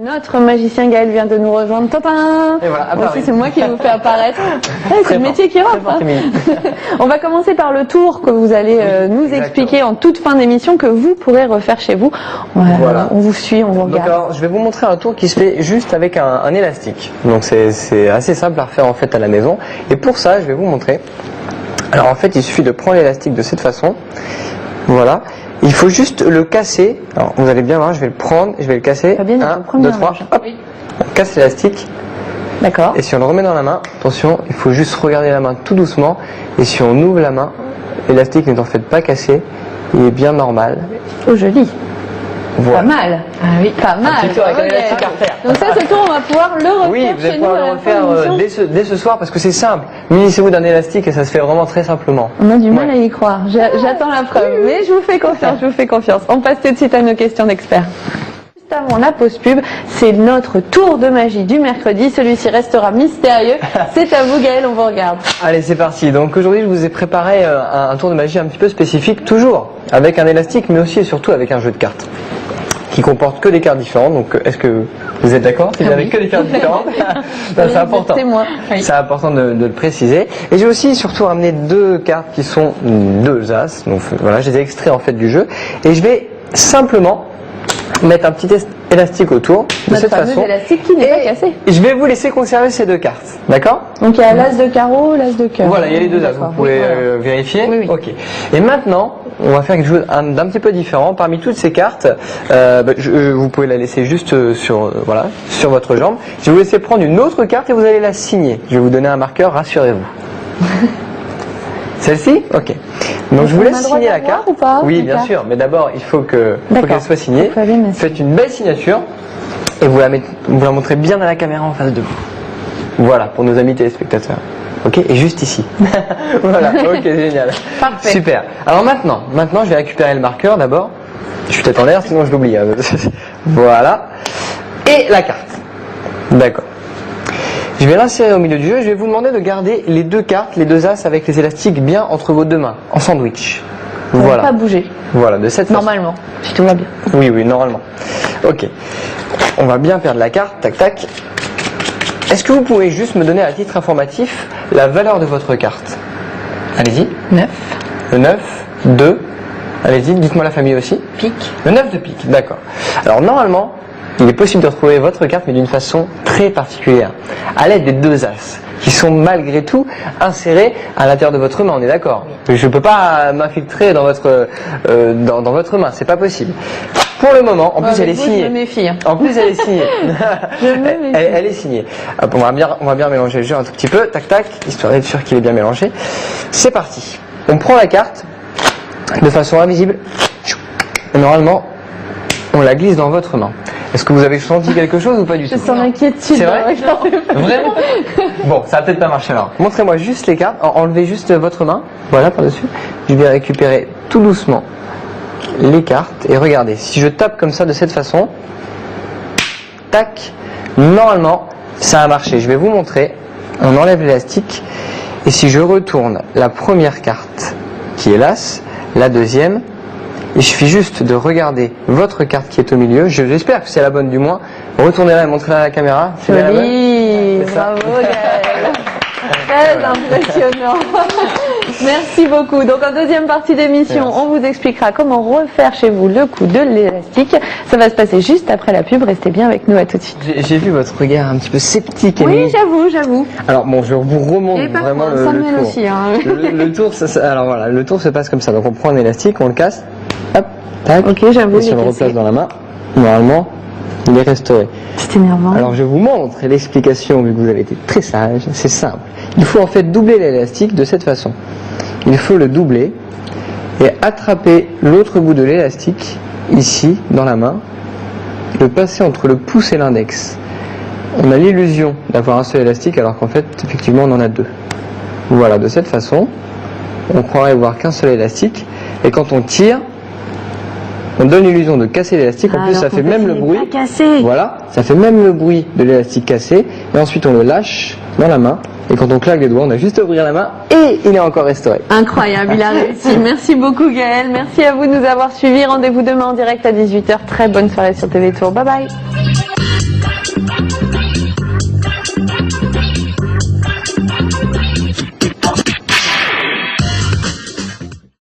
Notre magicien Gaël vient de nous rejoindre. Tintin. Et voilà, Voici, c'est moi qui vous fais apparaître. C'est le métier qui rentre. Hein. On va commencer par le tour que vous allez nous expliquer en toute fin d'émission, que vous pourrez refaire chez vous. Voilà. On vous suit, on vous regarde. Alors, je vais vous montrer un tour qui se fait juste avec un élastique. Donc c'est assez simple à refaire en fait à la maison. Et pour ça, je vais vous montrer. Alors en fait, il suffit de prendre l'élastique de cette façon. Voilà. Il faut juste le casser. Alors vous allez bien voir, je vais le prendre, je vais le casser. 1, 2, 3. Hop. On casse l'élastique. D'accord. Et si on le remet dans la main, attention, il faut juste regarder la main tout doucement. Et si on ouvre la main, l'élastique n'est en fait pas cassé. Il est bien normal. Oh, joli. Voilà. Pas mal. Ah oui, pas mal. Un petit tour avec un élastique à refaire. Donc ça, ce tour, on va pouvoir le refaire. Oui, vous allez chez nous pouvoir le refaire dès ce soir parce que c'est simple. Munissez-vous d'un élastique et ça se fait vraiment très simplement. On a du mal à y croire. J'attends la preuve. Mais je vous fais confiance, je vous fais confiance. On passe tout de suite à nos questions d'experts. Juste avant la pause pub, c'est notre tour de magie du mercredi. Celui-ci restera mystérieux. C'est à vous, Gaël, on vous regarde. Allez, c'est parti. Donc aujourd'hui, je vous ai préparé un tour de magie un petit peu spécifique, toujours avec un élastique, mais aussi et surtout avec un jeu de cartes qui comporte que des cartes différentes. Donc, est-ce que vous êtes d'accord? C'est avec que des cartes différentes. C'est important. C'est important de le préciser. Et j'ai aussi surtout ramené deux cartes qui sont deux as. Donc voilà, je les ai extraits en fait du jeu. Et je vais simplement mettre un petit élastique autour de cette façon. Élastique qui n'est pas cassé. Je vais vous laisser conserver ces deux cartes, d'accord? Donc il y a l'as de carreau, l'as de cœur. Voilà, il y a les deux as, vous pouvez vérifier. Oui, oui. Ok. Et maintenant, on va faire quelque chose d'un petit peu différent. Parmi toutes ces cartes, vous pouvez la laisser juste sur votre jambe. Je vais vous laisser prendre une autre carte et vous allez la signer. Je vais vous donner un marqueur, rassurez-vous. Celle-ci? Ok. Donc je vous laisse signer la carte. Ou pas, oui, bien sûr, mais d'abord il faut qu'elle soit signée. Faites une belle signature et vous la montrez bien à la caméra en face de vous. Voilà, pour nos amis téléspectateurs. Ok, et juste ici. Voilà, ok, génial. Parfait. Super. Alors maintenant, je vais récupérer le marqueur d'abord. Je suis peut-être en l'air, sinon je l'oublie. Voilà. Et la carte. D'accord. Je vais l'insérer au milieu du jeu. Je vais vous demander de garder les deux cartes, les deux as avec les élastiques bien entre vos deux mains, en sandwich. Voilà. Pas bouger. Voilà, de cette façon. Normalement, si tout va bien. Oui, normalement. Ok. On va bien perdre la carte. Tac, tac. Est-ce que vous pouvez juste me donner à titre informatif la valeur de votre carte? Allez-y. 9. Le 9, 2. Allez-y, dites-moi la famille aussi. Pique. Le 9 de pique, d'accord. Alors normalement, il est possible de retrouver votre carte, mais d'une façon très particulière, à l'aide des deux as, qui sont malgré tout insérés à l'intérieur de votre main, on est d'accord? Je ne peux pas m'infiltrer dans votre main, c'est pas possible. Pour le moment, en plus elle est signée. Je me méfie. En plus elle est signée. Je me méfie. Elle est signée. Hop, on va bien mélanger le jeu un tout petit peu, tac tac, histoire d'être sûr qu'il est bien mélangé. C'est parti. On prend la carte de façon invisible. Et normalement, on la glisse dans votre main. Est-ce que vous avez senti quelque chose ou pas du tout? Je sens l'inquiétude. C'est vrai? Vraiment? Bon, ça va peut-être pas marcher alors. Montrez-moi juste les cartes. Enlevez juste votre main. Voilà, par-dessus. Je vais récupérer tout doucement les cartes. Et regardez, si je tape comme ça de cette façon, tac, normalement, ça a marché. Je vais vous montrer. On enlève l'élastique. Et si je retourne la première carte, qui est l'as, la deuxième, il suffit juste de regarder votre carte qui est au milieu. J'espère que c'est la bonne du moins. Retournez-la et montrez-la à la caméra. C'est bien la bonne. Bravo Gaël. Très impressionnant. Merci beaucoup. Donc en deuxième partie d'émission, on vous expliquera comment refaire chez vous le coup de l'élastique. Ça va se passer juste après la pub. Restez bien avec nous, à tout de suite. J'ai vu votre regard un petit peu sceptique. Oui, j'avoue. Alors bon, je vous remonte vraiment le tour. Aussi, hein. Le tour, alors voilà, le tour se passe comme ça. Donc on prend un élastique, on le casse, hop, tac. Ok, j'avoue. Et si on le replace dans la main, normalement, il est restauré. C'est énervant. Alors je vous montre l'explication, vu que vous avez été très sage. C'est simple. Il faut en fait doubler l'élastique de cette façon. Il faut le doubler et attraper l'autre bout de l'élastique, ici, dans la main, le passer entre le pouce et l'index. On a l'illusion d'avoir un seul élastique, alors qu'en fait, effectivement, on en a deux. Voilà, de cette façon, on croirait voir qu'un seul élastique, et quand on tire, on donne l'illusion de casser l'élastique. En plus, ça fait même le bruit. Voilà, ça fait même le bruit de l'élastique cassé. Et ensuite, on le lâche dans la main. Et quand on claque les doigts, on a juste à ouvrir la main et il est encore restauré. Incroyable, il a réussi. Merci beaucoup Gaël. Merci à vous de nous avoir suivis. Rendez-vous demain en direct à 18h. Très bonne soirée sur TV Tour. Bye bye.